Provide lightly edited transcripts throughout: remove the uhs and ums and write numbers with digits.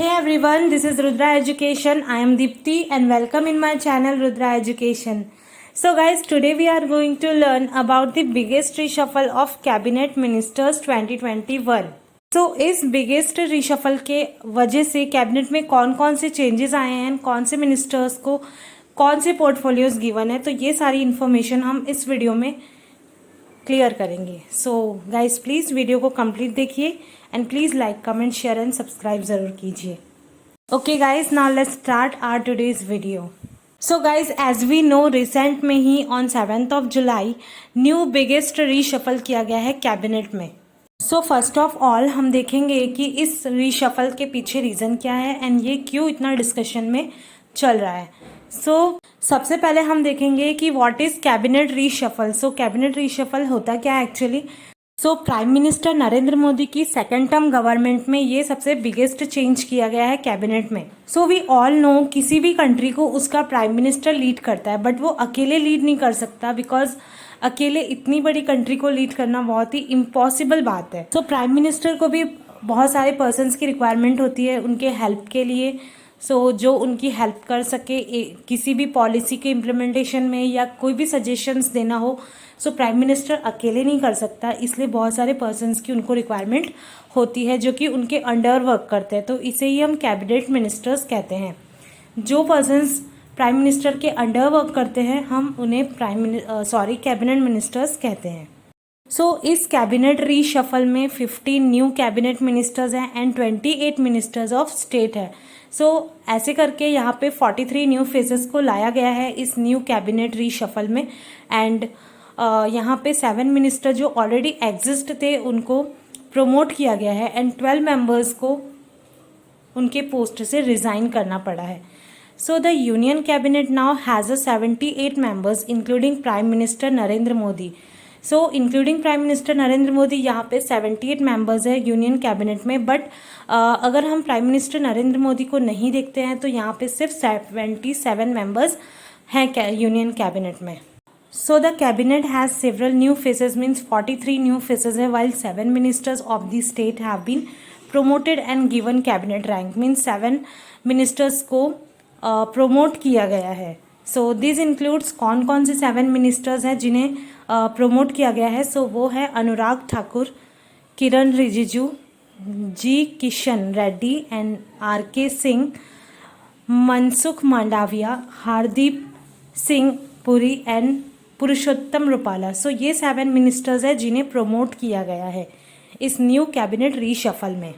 Hey everyone, this is Rudra Education. I am Deepti and welcome in my channel Rudra Education. So guys, today we are going to learn about the biggest reshuffle of Cabinet Ministers 2021. So इस biggest reshuffle के वजह से cabinet में कौन कौन से changes आए हैं, कौन से मिनिस्टर्स को कौन से पोर्टफोलियोज गिवन है, तो ये सारी इन्फॉर्मेशन हम इस वीडियो में क्लियर करेंगे. सो गाइस प्लीज़ वीडियो को कंप्लीट देखिए and please like comment share and subscribe ज़रूर कीजिए. Okay guys, now let's start our today's video. So guys as we know, recent में ही on 7 July new biggest reshuffle किया गया है cabinet में. सो फर्स्ट ऑफ ऑल हम देखेंगे कि इस रीशफल के पीछे रीज़न क्या है एंड ये क्यों इतना डिस्कशन में चल रहा है. सो सबसे पहले हम देखेंगे कि what is cabinet reshuffle. So cabinet reshuffle होता क्या है एक्चुअली. सो प्राइम मिनिस्टर नरेंद्र मोदी की सेकेंड टर्म गवर्नमेंट में ये सबसे बिगेस्ट चेंज किया गया है कैबिनेट में. सो वी ऑल नो, किसी भी कंट्री को उसका प्राइम मिनिस्टर लीड करता है, बट वो अकेले लीड नहीं कर सकता बिकॉज अकेले इतनी बड़ी कंट्री को लीड करना बहुत ही इम्पॉसिबल बात है. सो प्राइम मिनिस्टर को भी बहुत सारे पर्सन्स की रिक्वायरमेंट होती है उनके हेल्प के लिए. सो जो उनकी हेल्प कर सके किसी भी पॉलिसी के इम्प्लीमेंटेशन में या कोई भी सजेशंस देना हो, सो प्राइम मिनिस्टर अकेले नहीं कर सकता, इसलिए बहुत सारे पर्सन्स की उनको रिक्वायरमेंट होती है जो कि उनके अंडर वर्क करते हैं. तो इसे ही हम कैबिनेट मिनिस्टर्स कहते हैं. जो पर्सन्स प्राइम मिनिस्टर के अंडर वर्क करते हैं हम उन्हें कैबिनेट मिनिस्टर्स कहते हैं. सो इस कैबिनेट रीशफल में 15 न्यू कैबिनेट मिनिस्टर्स हैं एंड 28 मिनिस्टर्स ऑफ स्टेट है. सो ऐसे करके यहाँ पे 43 न्यू फेसेस को लाया गया है इस न्यू कैबिनेट रीशफल में. एंड यहाँ पे 7 मिनिस्टर जो ऑलरेडी एग्जिस्ट थे उनको प्रमोट किया गया है एंड 12 मेंबर्स को उनके पोस्ट से रिज़ाइन करना पड़ा है. So the union cabinet now has 78 members including prime minister Narendra Modi. So including prime minister Narendra Modi यहाँ पे 78 मेंबर्स है यूनियन कैबिनेट में. बट अगर हम प्राइम मिनिस्टर नरेंद्र मोदी को नहीं देखते हैं तो यहाँ पे सिर्फ 77 मेंबर्स हैं यूनियन कैबिनेट में. So the cabinet has several new faces, means 43 new faces है, while 7 ministers of the state have been promoted and given cabinet rank, means 7 ministers को promote किया गया है. So this includes कौन कौन से 7 ministers हैं जिन्हें promote किया गया है. So वो है Anurag Thakur, Kiran Rijiju, G Kishan Reddy and R K. Singh, Mansukh Mandaviya, Hardeep Singh Puri and Purushottam Rupala. So ये 7 मिनिस्टर्स है जिन्हें प्रमोट किया गया है इस न्यू कैबिनेट रीशफल में.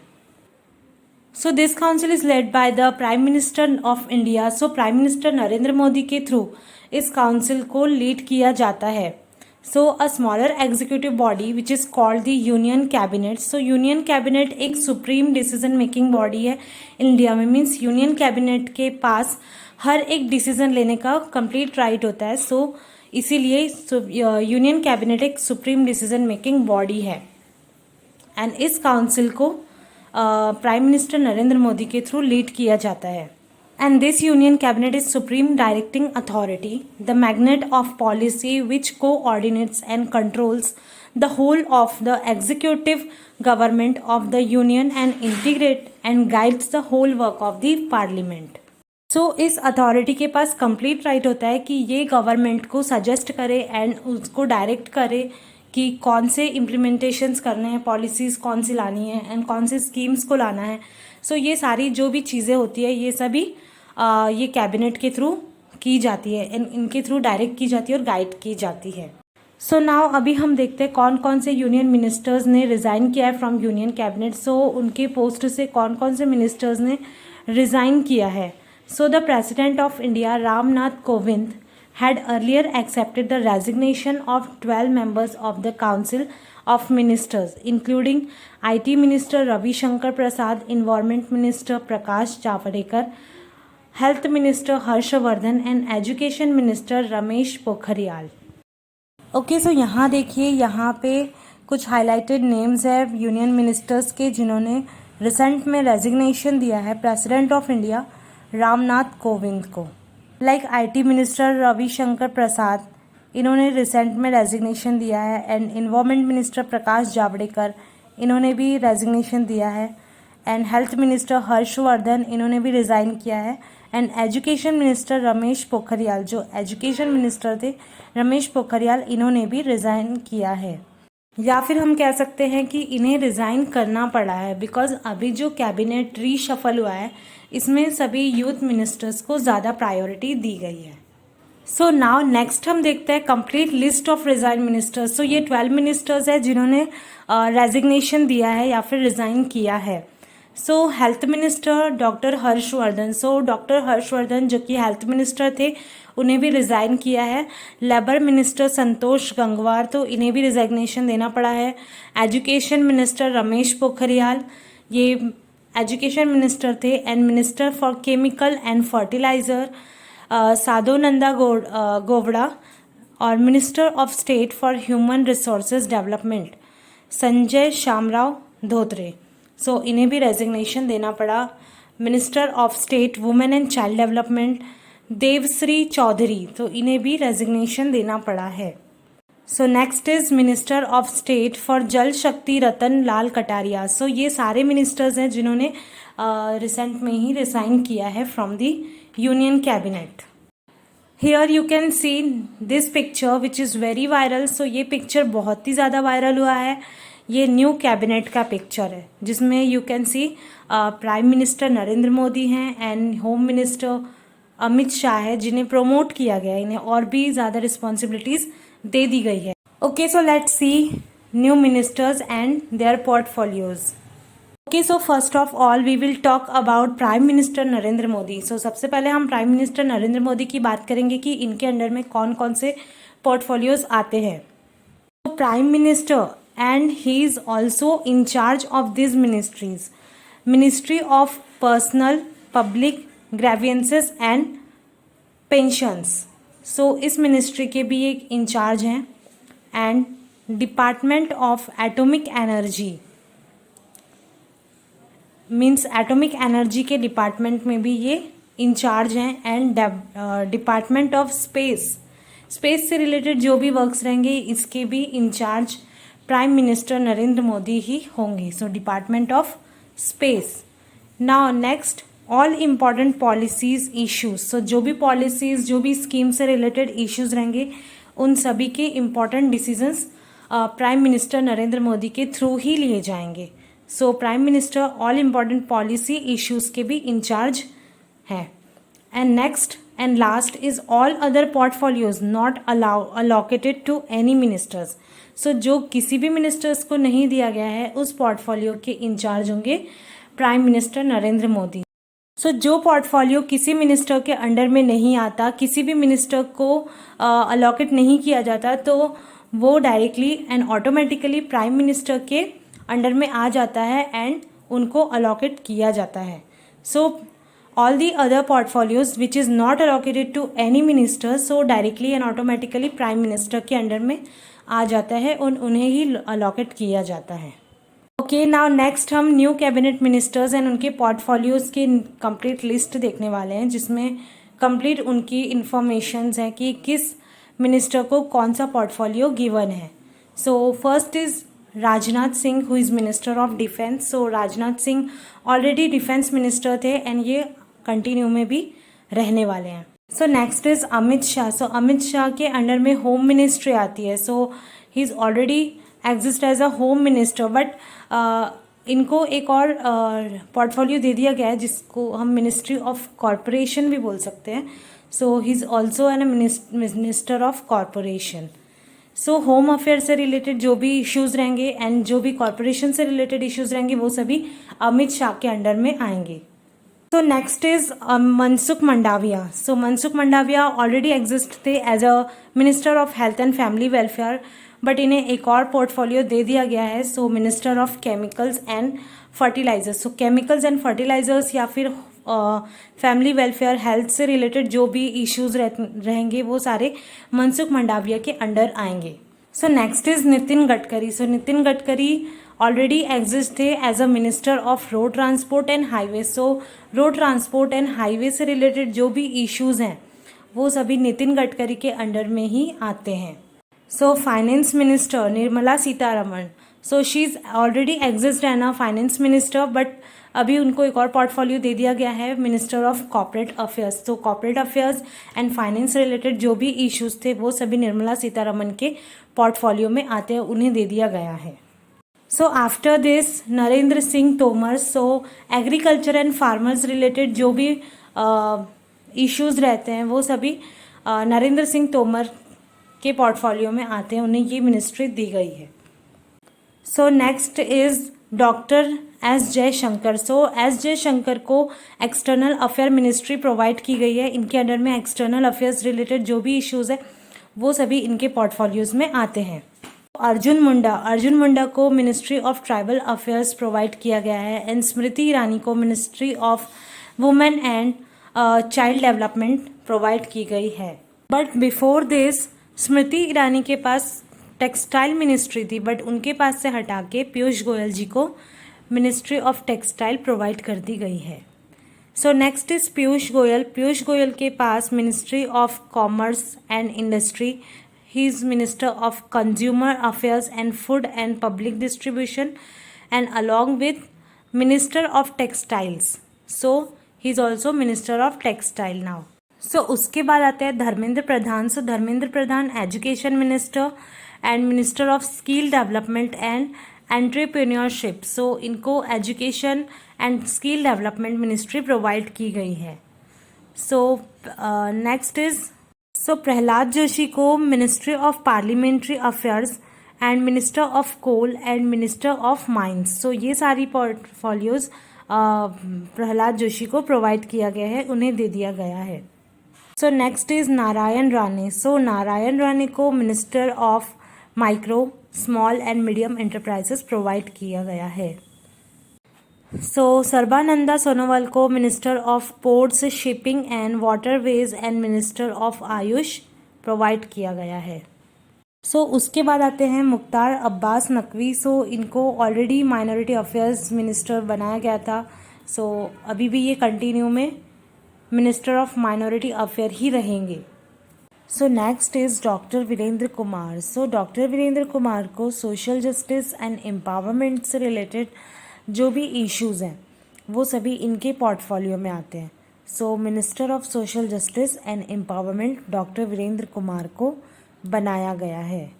So this council is led by the prime minister of India. So prime minister Narendra Modi के थ्रू इस काउंसिल को लीड किया जाता है. So a smaller executive body which is called the union cabinet. So union cabinet एक supreme decision making body है India में. Means union cabinet के पास हर एक डिसीजन लेने का कंप्लीट राइट होता है. सो इसीलिए यूनियन कैबिनेट एक सुप्रीम डिसीजन मेकिंग बॉडी है एंड इस काउंसिल को प्राइम मिनिस्टर नरेंद्र मोदी के थ्रू लीड किया जाता है. And this union cabinet is supreme directing authority, the magnet of policy which coordinates and controls the whole of the executive government of the union and integrate and guides the whole work of the parliament. So इस authority के पास complete right होता है कि ये government को suggest करे and उसको direct करे कि कौन से इम्प्लीमेंटेशंस करने हैं, पॉलिसीज़ कौन सी लानी है एंड कौन से स्कीम्स को लाना है. सो ये सारी जो भी चीज़ें होती है ये सभी ये कैबिनेट के थ्रू की जाती है एंड इनके थ्रू डायरेक्ट की जाती है और गाइड की जाती है. सो नाउ अभी हम देखते हैं कौन कौन से यूनियन मिनिस्टर्स ने रिज़ाइन किया है फ्रॉम यूनियन कैबिनेट. सो उनके पोस्ट से कौन कौन से मिनिस्टर्स ने रिज़ाइन किया है. So the President of India, Ram Nath Kovind, had earlier accepted the resignation of 12 members of the Council of Ministers, including IT Minister Ravi Shankar Prasad, Environment Minister Prakash Javadekar, Health Minister Harshvardhan and Education Minister Ramesh Pokhriyal. Okay, so यहाँ देखिए, यहाँ पे कुछ highlighted names है union ministers के जिन्होंने recent में resignation दिया है president of India Ramnath Kovind को. Like IT minister Ravishankar Prasad, इन्होंने रिसेंट में रेजिग्नेशन दिया है. And environment minister Prakash Javadekar, इन्होंने भी रेजिग्नेशन दिया है. एंड हेल्थ मिनिस्टर हर्षवर्धन, इन्होंने भी रिज़ाइन किया है। And education minister Ramesh Pokhriyal, जो एजुकेशन मिनिस्टर थे रमेश पोखरियाल, इन्होंने भी रिज़ाइन किया है। या फिर हम कह सकते हैं कि इन्हें रिज़ाइन करना पड़ा है, बिकॉज अभी जो कैबिनेट रीशफल हुआ है इसमें सभी यूथ मिनिस्टर्स को ज़्यादा प्रायोरिटी दी गई है। सो नाउ नेक्स्ट हम देखते हैं complete list of resign ministers. So ये 12 मिनिस्टर्स है जिन्होंने रेजिग्नेशन दिया है या फिर रिज़ाइन किया है। सो health minister doctor Harshvardhan, so doctor Harshvardhan जो कि हेल्थ मिनिस्टर थे उन्हें भी रिज़ाइन किया है। लेबर मिनिस्टर संतोष गंगवार, तो इन्हें भी रिज़ाइग्नेशन देना पड़ा है। एजुकेशन मिनिस्टर रमेश पोखरियाल, ये एजुकेशन मिनिस्टर थे। And minister for chemical and fertilizer Sadananda Gowda, और minister of state for human resources development Sanjay Shamrao Dhotre, so इन्हें भी रेजिग्नेशन देना पड़ा। Minister of state women and child development Debashree Chaudhary, तो इन्हें भी रेजिग्नेशन देना पड़ा है। So next is minister of state for Jal Shakti रतन लाल कटारिया, सो ये सारे मिनिस्टर्स हैं जिन्होंने रिसेंट में ही रिज़ाइन किया है from the union cabinet. Here you can see this picture which is very viral. So ये पिक्चर बहुत ही ज़्यादा वायरल हुआ है। ये न्यू कैबिनेट का पिक्चर है जिसमें you can see prime minister Narendra Modi हैं and home minister Amit Shah है, जिन्हें प्रमोट किया गया है, इन्हें और भी ज़्यादा रिस्पॉन्सिबिलिटीज़ दे दी गई है। Okay, so let's see new ministers and their portfolios. Okay, so first of all we will talk about prime minister Narendra Modi. So सबसे पहले हम प्राइम मिनिस्टर नरेंद्र मोदी की बात करेंगे कि इनके अंडर में कौन कौन से पोर्टफोलियोज आते हैं। Prime minister and he is also in charge of this ministries, ministry of personal public grievances and pensions, so इस मिनिस्ट्री के भी एक इंचार्ज हैं। And department of atomic energy, means atomic energy के डिपार्टमेंट में भी ये इंचार्ज हैं। And department of space, space से रिलेटेड जो भी वर्क्स रहेंगे इसके भी in charge prime minister Narendra Modi ही होंगे। So department of space. Now next, all important policies issues, so जो भी पॉलिसीज जो भी स्कीम से रिलेटेड इश्यूज रहेंगे उन सभी के important decisions prime minister Narendra Modi के थ्रू ही लिए जाएंगे। So prime minister all important policy issues के भी इंचार्ज हैं। And next and last is all other portfolios not allocated to any ministers, so जो किसी भी मिनिस्टर्स को नहीं दिया गया है उस पोर्टफोलियो के इंचार्ज होंगे प्राइम मिनिस्टर नरेंद्र मोदी। सो जो पोर्टफोलियो किसी मिनिस्टर के अंडर में नहीं आता, किसी भी मिनिस्टर को अलोकेट नहीं किया जाता, तो वो directly and automatically prime minister के अंडर में आ जाता है एंड उनको अलोकेट किया जाता है। So all the other portfolios which is not allocated to any minister, so directly and automatically prime minister के अंडर में आ जाता है और उन्हें ही अलोकेट किया जाता है। ओके, नाउ नेक्स्ट हम न्यू कैबिनेट मिनिस्टर्स एंड उनके पोर्टफोलियोज की कंप्लीट लिस्ट देखने वाले हैं, जिसमें कंप्लीट उनकी इंफॉर्मेशंस हैं कि किस मिनिस्टर को कौन सा पोर्टफोलियो गिवन है। So first is Rajnath Singh, who is minister of defence. So Rajnath Singh already defence minister थे एंड ये कंटिन्यू में भी रहने वाले हैं। So next is Amit Shah. So Amit Shah के अंडर में होम मिनिस्ट्री आती है। So he is already exist as a home minister, but इनको एक और पोर्टफोलियो दे दिया गया है जिसको हम मिनिस्ट्री ऑफ कॉरपोरेशन भी बोल सकते हैं। So he is also an minister of corporation. So home affair से रिलेटेड जो भी इश्यूज़ रहेंगे एंड जो भी कॉरपोरेशन से रिलेटेड इश्यूज़ रहेंगे वो सभी अमित शाह के अंडर में आएंगे। So next is Mansukh Mandaviya. So Mansukh Mandaviya already exist थे as a minister of health and family welfare, but इन्हें एक और पोर्टफोलियो दे दिया गया है। So minister of chemicals and fertilizers. So chemicals and fertilizers या फिर फैमिली वेलफेयर हेल्थ से रिलेटेड जो भी इश्यूज रहेंगे वो सारे मनसुख मंडाविया के अंडर आएंगे। So next is Nitin Gadkari. So Nitin Gadkari already exist थे as a minister of road transport and highway. So road transport and highway से रिलेटेड जो भी इश्यूज हैं वो सभी नितिन गडकरी के अंडर में ही आते हैं। So finance minister Nirmala Sitharaman. So she is already exist an a finance minister, but अभी उनको एक और पोर्टफोलियो दे दिया गया है, मिनिस्टर ऑफ कॉर्पोरेट अफेयर्स। तो corporate affairs and finance related जो भी इश्यूज थे वो सभी निर्मला सीतारमन के पोर्टफोलियो में आते हैं, उन्हें दे दिया गया है। So after this Narendra Singh Tomar, so agriculture and farmers related जो भी इश्यूज रहते हैं वो सभी नरेंद्र सिंह तोमर के पोर्टफोलियो में आते हैं, उन्हें ये मिनिस्ट्री दी गई है। So next is doctor S Jaishankar. So S Jaishankar को एक्सटर्नल अफेयर मिनिस्ट्री प्रोवाइड की गई है। इनके अंडर में एक्सटर्नल अफेयर्स रिलेटेड जो भी इश्यूज है वो सभी इनके पोर्टफोलियोज में आते हैं। अर्जुन मुंडा को ministry of tribal affairs provide किया गया है। एंड स्मृति ईरानी को ministry of women and child development provide की गई है। But before this Smriti Irani के पास टेक्सटाइल मिनिस्ट्री थी, बट उनके पास से हटा के पीयूष गोयल जी को मिनिस्ट्री ऑफ टेक्सटाइल प्रोवाइड कर दी गई है। So next is Piyush Goyal के पास ministry of commerce and industry, he is minister of consumer affairs and food and public distribution and along with minister of textiles. So he is also minister of textile now. So उसके बाद आते हैं Dharmendra Pradhan. So Dharmendra Pradhan education minister and minister of skill development and entrepreneurship. So इनको education and skill development ministry provide की गई है। So next is Pralhad Joshi को ministry of parliamentary affairs and minister of coal and minister of mines. So ये सारी portfolios Prahlad Joshi को provide किया गया है, उन्हें दे दिया गया है। So next is Narayan Rane. So Narayan Rane को minister of micro small and medium enterprises provide किया गया है। सो सर्बानंदा सोनोवाल को minister of ports, shipping and waterways and minister of AYUSH provide किया गया है। सो उसके बाद आते हैं मुख्तार अब्बास नकवी। सो इनको ऑलरेडी माइनॉरिटी अफेयर्स मिनिस्टर बनाया गया था। सो अभी भी ये कंटिन्यू में मिनिस्टर ऑफ माइनॉरिटी अफेयर ही रहेंगे। So next is doctor Virendra Kumar. So doctor Virendra Kumar को सोशल जस्टिस एंड एम्पावरमेंट से रिलेटेड जो भी इश्यूज़ हैं वो सभी इनके पोर्टफोलियो में आते हैं। So minister of social justice and empowerment doctor Virendra Kumar को बनाया गया है।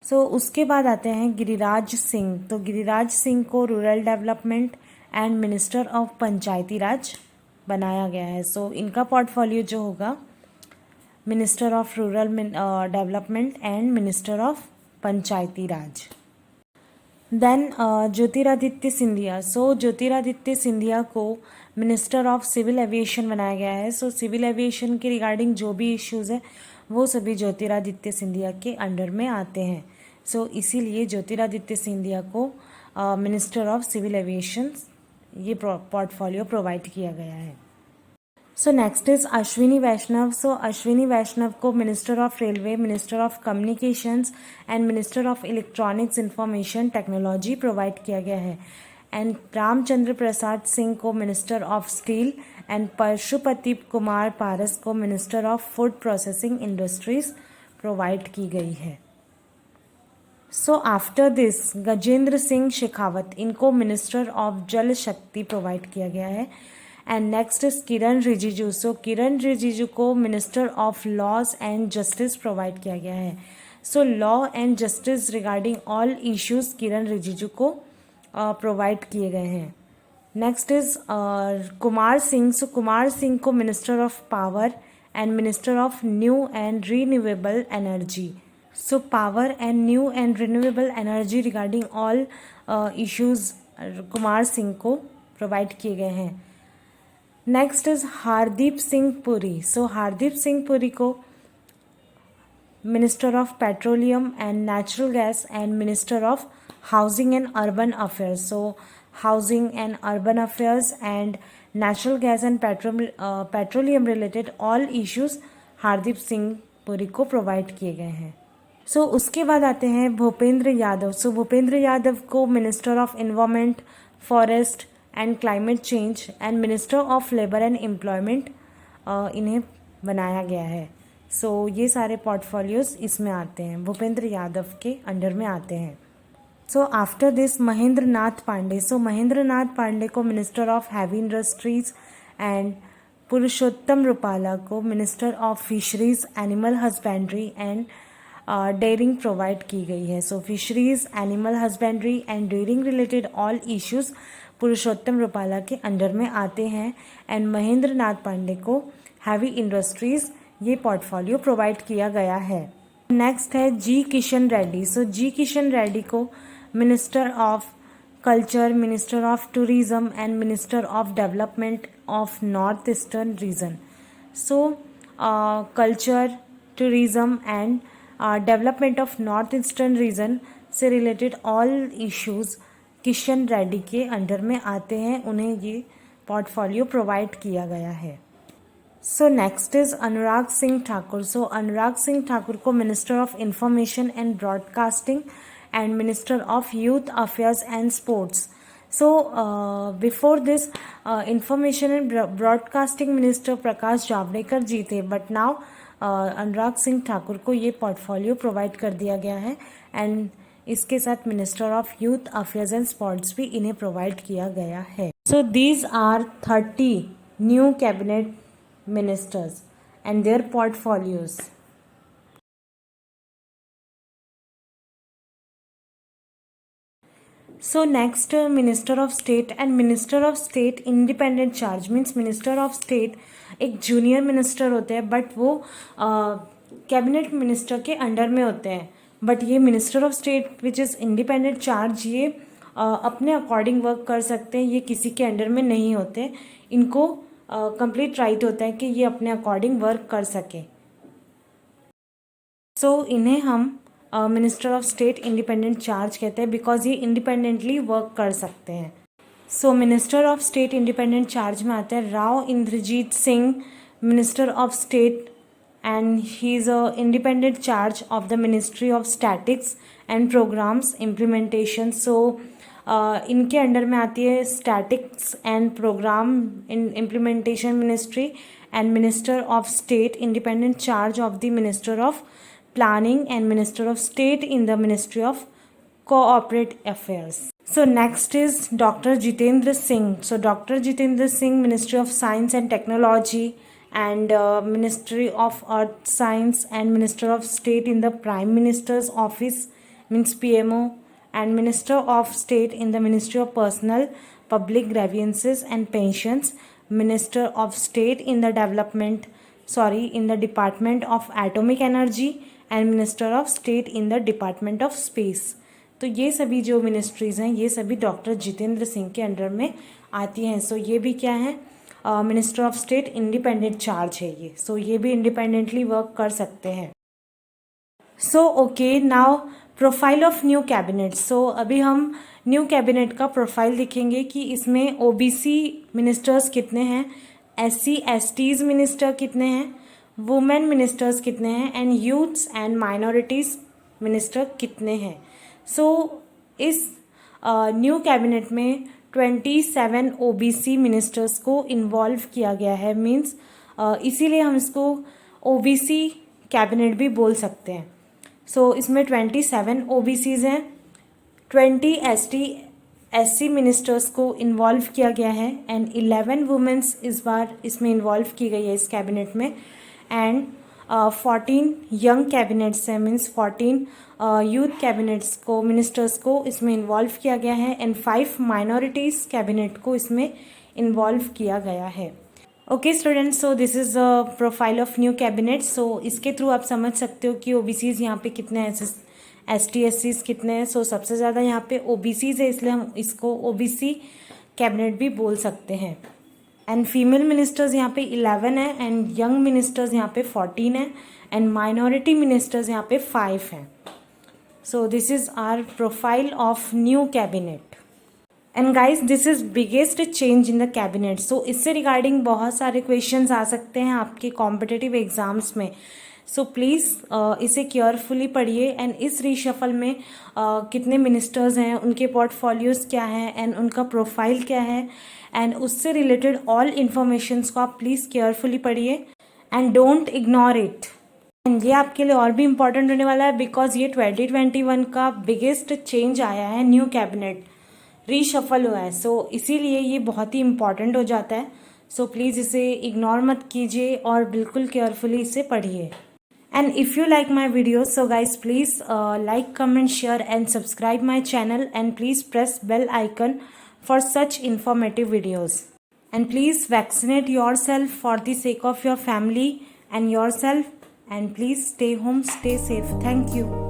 सो उसके बाद आते हैं गिरिराज सिंह। तो गिरिराज सिंह को rural development and minister of panchayati raj बनाया गया है। सो इनका पोर्टफोलियो जो होगा minister of rural development and minister of panchayati raj. Then Jyotiraditya Scindia. So Jyotiraditya Scindia को मिनिस्टर ऑफ सिविल एविएशन बनाया गया है। सो सिविल एविएशन के रिगार्डिंग जो भी इश्यूज़ है वो सभी ज्योतिरादित्य सिंधिया के अंडर में आते हैं। सो इसीलिए ज्योतिरादित्य सिंधिया को मिनिस्टर ऑफ सिविल एविएशन ये पोर्टफोलियो प्रोवाइड किया गया है। So next is Ashwini Vaishnaw. So Ashwini Vaishnaw को minister of railway, minister of communications and minister of electronics information technology provide किया गया है। एंड रामचंद्र प्रसाद सिंह को minister of steel and Pashupati Kumar Paras को minister of food processing industries provide की गई है। So after this Gajendra Singh Shekhawat, इनको मिनिस्टर ऑफ जल शक्ति प्रोवाइड किया गया है। And next is Kiren Rijiju. So Kiren Rijiju को minister of laws and justice provide किया गया है। So law and justice regarding all issues Kiren Rijiju को प्रोवाइड किए गए हैं। Next is Kumar Singh. So Kumar Singh को minister of power and minister of new and renewable energy. So power and new and renewable energy regarding all issues Kumar Singh को provide किए गए हैं। Next is Hardeep Singh Puri. So Hardeep Singh Puri को minister of petroleum and natural gas and minister of housing and urban affairs. So housing and urban affairs and natural gas and petroleum related all issues Hardeep Singh Puri को provide किए गए हैं। सो उसके बाद आते हैं भूपेंद्र यादव। सो भूपेंद्र यादव को minister of environment, forest and climate change and minister of labour and employment इन्हें बनाया गया है। सो ये सारे पोर्टफोलियोज इसमें आते हैं, भूपेंद्र यादव के अंडर में आते हैं। So after this Mahendra Nath Pandey, so Mahendra Nath Pandey को minister of heavy industries and Purushottam Rupala को minister of fisheries, animal husbandry and dairying provide की गई है. So fisheries, animal husbandry and dairying related all issues Purushottam Rupala के अंडर में आते हैं. एंड महेंद्र नाथ पांडे को हैवी इंडस्ट्रीज ये पोर्टफोलियो प्रोवाइड किया गया है. नेक्स्ट है जी किशन रेड्डी. सो जी किशन रेड्डी को minister of culture, minister of tourism and minister of development of north eastern region. So culture, tourism and development of north eastern region से related all issues Kishan Reddy के under में आते हैं. उन्हें ये पोर्टफोलियो प्रोवाइड किया गया है. So next is Anurag Singh Thakur. So Anurag Singh Thakur को minister of information and broadcasting and minister of youth affairs and sports. So before this information and broadcasting minister Prakash Javadekar ji थे, बट नाउ अनुराग सिंह ठाकुर को ये पोर्टफोलियो प्रोवाइड कर दिया गया है. एंड इसके साथ minister of youth affairs and sports भी इन्हें प्रोवाइड किया गया है. So these are 30 new cabinet ministers and their portfolios. So next minister of state. And minister of state independent charge means minister of state एक junior minister होते हैं, but वो cabinet minister के अंडर में होते हैं. बट ये minister of state which is independent charge, ये अपने अकॉर्डिंग वर्क कर सकते हैं. ये किसी के अंडर में नहीं होते. इनको कंप्लीट राइट होता है कि ये अपने अकॉर्डिंग वर्क कर सके. सो इन्हें हम minister of state independent charge कहते हैं बिकॉज ये इंडिपेंडेंटली वर्क कर सकते हैं. So minister of state independent charge में आते हैं Rao Inderjit Singh, minister of state, and he is a independent charge of the ministry of statics and programs implementation. So इनके अंडर में आती है statics and program in implementation ministry. And minister of state independent charge of the minister of planning and minister of state in the ministry of corporate affairs. So next is Dr. Jitendra Singh. So Dr. Jitendra Singh, Ministry of Science and Technology and Ministry of Earth Science and Minister of State in the Prime Minister's Office means PMO, and Minister of State in the Ministry of Personal Public Grievances and Pensions, Minister of State in the in the Department of Atomic Energy and minister of state in the department of space. तो ये सभी जो ministries हैं ये सभी doctor Jitendra Singh के under में आती हैं. सो ये भी क्या है, minister of state independent charge है ये. सो ये भी इंडिपेंडेंटली वर्क कर सकते हैं. So okay, now profile of new cabinet. So अभी हम न्यू कैबिनेट का प्रोफाइल देखेंगे कि इसमें ओबीसी मिनिस्टर्स कितने हैं, SC STs मिनिस्टर कितने हैं, वुमेन मिनिस्टर्स कितने हैं, and youths and minorities minister कितने हैं. सो इस न्यू कैबिनेट में 27 OBC मिनिस्टर्स को इन्वॉल्व किया गया है. मीन्स इसीलिए हम इसको OBC कैबिनेट भी बोल सकते हैं. सो इसमें 27 OBCs हैं, 20 ST SC मिनिस्टर्स को इन्वॉल्व किया गया है, एंड 11 वुमेन्स इस बार इसमें इन्वॉल्व की गई है इस कैबिनेट में. एंड 14 यंग कैबिनेट्स हैं, मीन्स 14 यूथ कैबिनेट्स को मिनिस्टर्स को इसमें इन्वॉल्व किया गया है, एंड 5 माइनॉरिटीज़ कैबिनेट को इसमें इन्वॉल्व किया गया है. Okay students, so this is the profile of new cabinet. So इसके थ्रू आप समझ सकते हो कि OBCs यहाँ पे कितने हैं, ST SCs कितने हैं. सो सबसे ज़्यादा यहाँ पे OBCs है, इसलिए हम इसको OBC कैबिनेट भी बोल सकते हैं. एंड फीमेल मिनिस्टर्स यहाँ पे 11 हैं, एंड यंग मिनिस्टर्स यहाँ पे 14 हैं, एंड माइनॉरिटी मिनिस्टर्स यहाँ पे 5 हैं. So this is our profile of new cabinet. And guys this is biggest change in the cabinet. So इससे रिगार्डिंग बहुत सारे क्वेश्चंस आ सकते हैं आपके कॉम्पिटिटिव एग्जाम्स में. सो प्लीज़ इसे केयरफुली पढ़िए. एंड इस रीशफल में कितने मिनिस्टर्स हैं, उनके पोर्टफोलियोज़ क्या हैं, एंड उनका प्रोफाइल क्या है, एंड उससे रिलेटेड ऑल इन्फॉर्मेशंस को आप प्लीज़ केयरफुली पढ़िए and don't ignore it. And ये आपके लिए और भी इम्पॉर्टेंट होने वाला है बिकॉज ये 2021 का बिगेस्ट चेंज आया है, न्यू कैबिनेट रीशफल हुआ है। सो इसीलिए ये बहुत ही इम्पॉर्टेंट हो जाता है। सो प्लीज़ इसे इग्नोर मत कीजिए और बिल्कुल केयरफुली इसे पढ़िए। And if you like my videos, so guys, please like, comment, share and subscribe my channel, and please press bell icon for such informative videos. And please vaccinate yourself for the sake of your family and yourself, and please stay home, stay safe. Thank you.